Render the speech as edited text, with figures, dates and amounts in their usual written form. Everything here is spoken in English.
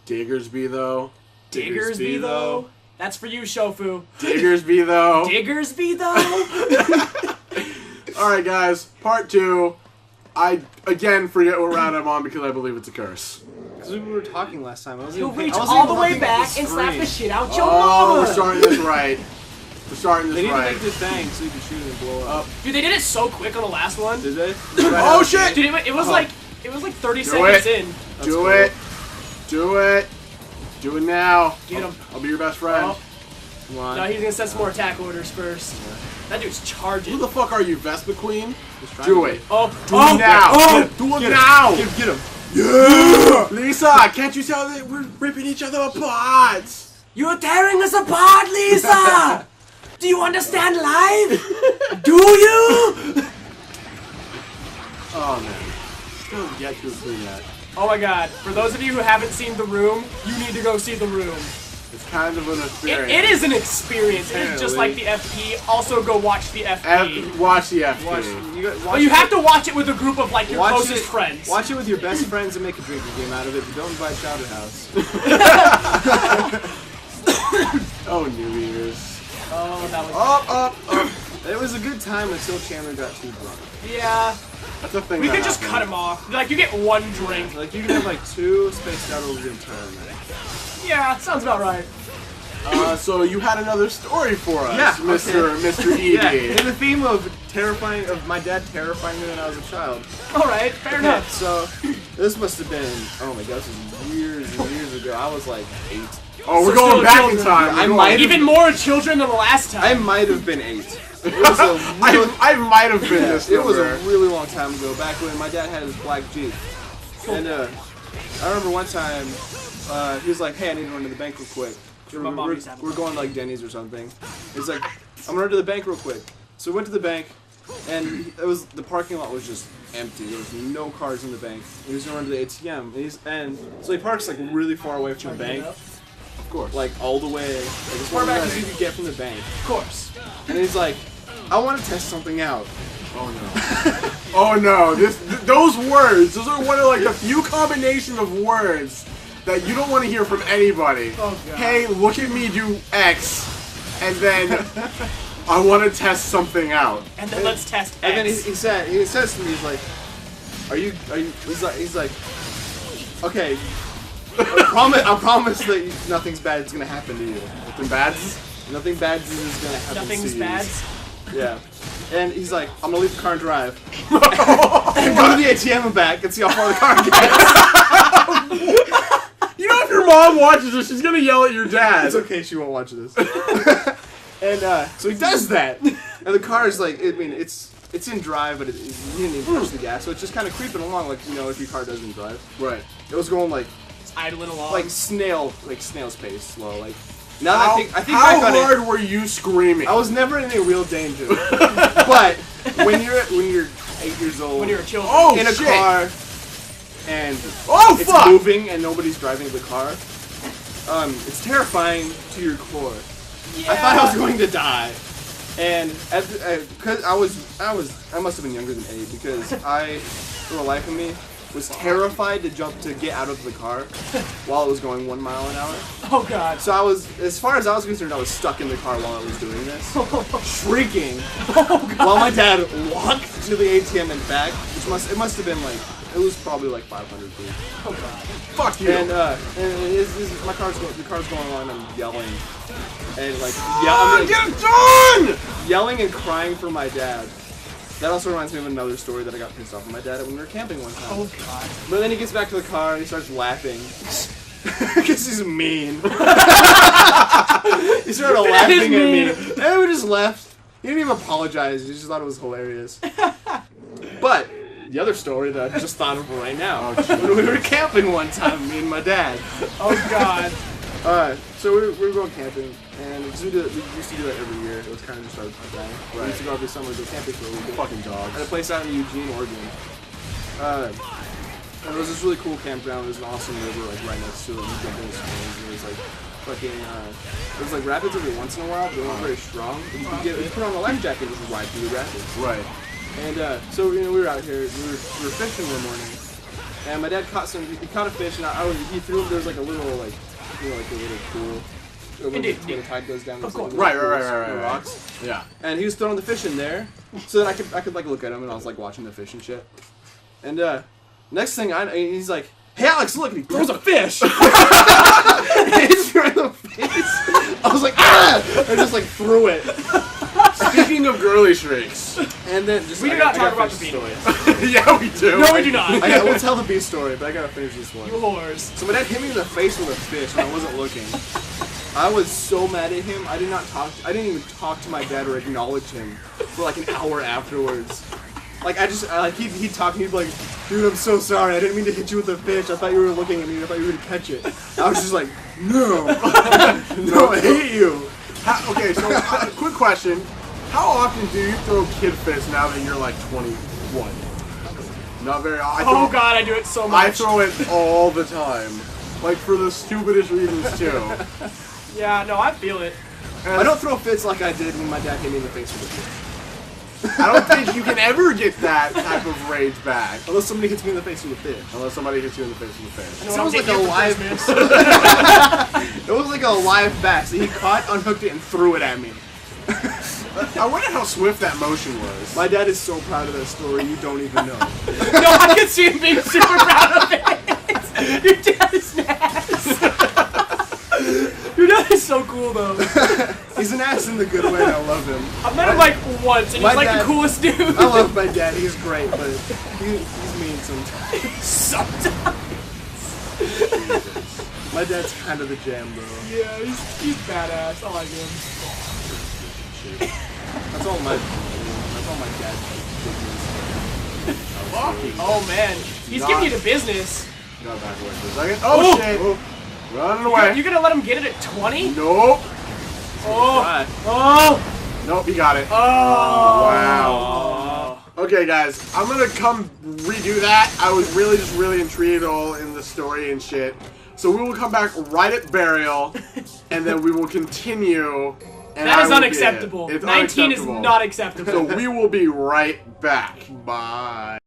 Diggersby, though. Diggersby, though? That's for you, Shofu. Diggersby, though. Diggersby, though? Alright, guys. Part 2. I, again, forget what round I'm on because I believe it's a curse. Because we were talking last time. You'll reach all the way back and slap the shit out your mama. mama. We're starting this right. We're starting this right. They need right. to make this bang so you can shoot it and blow up. Dude, they did it so quick on the last one. Did they? Oh shit! Dude, it was like 30 seconds in. That's Do cool. it. Do it. Do it now. Get him. I'll be your best friend. Oh. Come on. No, he's gonna set some more attack orders first. Yeah. That dude's charging. Who the fuck are you, Vespa Queen? Do it. Oh. Do it now. Oh. Do it now. Get him. Yeah. Lisa, can't you tell that we're ripping each other apart? You're tearing us apart, Lisa! Do you understand life? Do you? Oh man. Still get to clean that. Oh my god. For those of you who haven't seen The Room, you need to go see The Room. It's kind of an experience. It is an experience. It is just like the FP. Also go watch the FP. Watch the FP. But you have to watch it with a group of like your closest friends. Watch it with your best friends and make a drinking game out of it, but don't invite Chowder House. Oh, New Year's. Oh, that was... Up. It was a good time until Chandler got too drunk. Yeah. That's a thing. We could just cut him off. Like, you get one drink. Like, you can have like 2 spaced out over the entire night. Yeah, sounds about right. So you had another story for us, Yeah, Mr. E.D. Yeah, in the theme of my dad terrifying me when I was a child. Alright, fair enough. So, this must have been, oh my gosh, this was years and years ago. I was like 8. Oh, we're So going still back children. in time. I might Even more children than the last I time. might have been 8. It was a I might have been this It was a number. really long time ago, back when my dad had his black Jeep. And I remember one time, he was like, hey, I need to run to the bank real quick. We're going to like Denny's or something. He's like, I'm gonna run to the bank real quick. So we went to the bank, and the parking lot was just empty. There was no cars in the bank. He was gonna run to the ATM, and so he parks like really far away from the bank. Of course. Like all the way, like as far back as you could get from the bank. Of course. And he's like, I want to test something out. Oh no. Oh no. Those words, those are one of like the few combinations of words that you don't want to hear from anybody. Oh, God. Hey, look at me do X, and then I want to test something out. And then let's test X. And then he says to me, he's like, are you, he's like, okay, I promise that nothing's bad is gonna happen to you. Nothing bad? Nothing bad is gonna happen Nothing's to you. bad. Yeah. And he's like, I'm gonna leave the car and drive. And go to the ATM and back and see how far the car gets. You know, if your mom watches this, she's gonna yell at your dad. It's okay, she won't watch this. And so he does that, and the car is like, I mean, it's in drive, but he didn't even push the gas, so it's just kind of creeping along, like, you know, if your car doesn't drive. Right. It was going like, It's idling along. like snail's pace, slow. Like, now that I think how back on hard it, were you screaming? I was never in any real danger. But when you're 8 years old, when you're a child. Oh, in a shit. car, and Oh, it's fuck! moving and nobody's driving the car, it's terrifying to your core. Yeah. I thought I was going to die, and because I must have been younger than 8 because I, for the life of me, was terrified to get out of the car while it was going 1 mile an hour. Oh god. So I was, as far as I was concerned, I was stuck in the car while I was doing this, shrieking, while my dad walked to the ATM and back, which must have been like, it was probably like 500 feet. Oh god. Fuck you. And the car's going on, and I'm yelling, and like, Get it done! yelling and crying for my dad. That also reminds me of another story that I got pissed off at my dad when we were camping one time. Oh god. But then he gets back to the car and he starts laughing. Because he's mean. He started laughing at me. And we just left. He didn't even apologize. He just thought it was hilarious. But the other story that I just thought of right now. When we were camping one time, me and my dad. Oh god. So we were going camping, and we used to do that every year. It was kind of just our thing. Right. We used to go every summer to go camping for a weekend. Fucking dogs. At a place out in Eugene, Oregon. And it was this really cool campground. There's an awesome river like right next to it. You jump in the springs. And it was like fucking. It was like rapids every once in a while, but they weren't very strong. But you could put on a life jacket and just ride through the rapids. Right. And so we were out here. We were fishing one morning, And my dad caught he caught a fish, and he threw him. There was like a little like, you know, like a little pool. When the tide goes down, there's like right. rocks. Yeah. And he was throwing the fish in there, so that I could like look at him, and I was like watching the fish and shit. And next thing he's like, "Hey Alex, look!" And he throws a fish. Hits me in the face. I was like, "Ah!" I just like threw it. Speaking of girly shrieks, and then we do not talk about the bee noise. Yeah, we do. No, we do not. We'll tell the bee story, but I gotta finish this one. You whores. So my dad hit me in the face with a fish when I wasn't looking. I was so mad at him. I didn't even talk to my dad or acknowledge him for like an hour afterwards. Like he'd talk and he'd be like, "Dude, I'm so sorry. I didn't mean to hit you with the fish. I thought you were looking at me. I thought you were gonna catch it." I was just like, "No, no, I hate you." Okay, so quick question. How often do you throw kid fists now that you're like 21? Not very often. Oh god, I do it so much. I throw it all the time. Like for the stupidest reasons too. Yeah, no, I feel it. I don't throw fits like I did when my dad hit me in the face with a fish. I don't think you can ever get that type of rage back. Unless somebody hits me in the face with a fish. Unless somebody hits you in the face with a fish. It was like a live It was like a live bass. He caught, unhooked it, and threw it at me. I wonder how swift that motion was. My dad is so proud of that story, you don't even know. No, I can see him being super proud of it. Your dad is an ass. Your dad is so cool, though. He's an ass in the good way, and I love him. I've met him like once, and he's like dad, the coolest dude. I love my dad. He's great, but he's mean sometimes. Sometimes. My dad's kind of the jam, bro. Yeah, he's badass. I like him. That's all my dad did. Oh man, he's giving you the business. Got back away for a second. Oh shit! Oh. Running away. You're gonna let him get it at 20? Nope. Oh. Oh. Nope, he got it. Oh. Wow. Okay, guys, I'm gonna come redo that. I was really intrigued all in the story and shit. So we will come back right at burial, and then we will continue. And that is unacceptable. 19 unacceptable. is not acceptable. So we will be right back. Bye.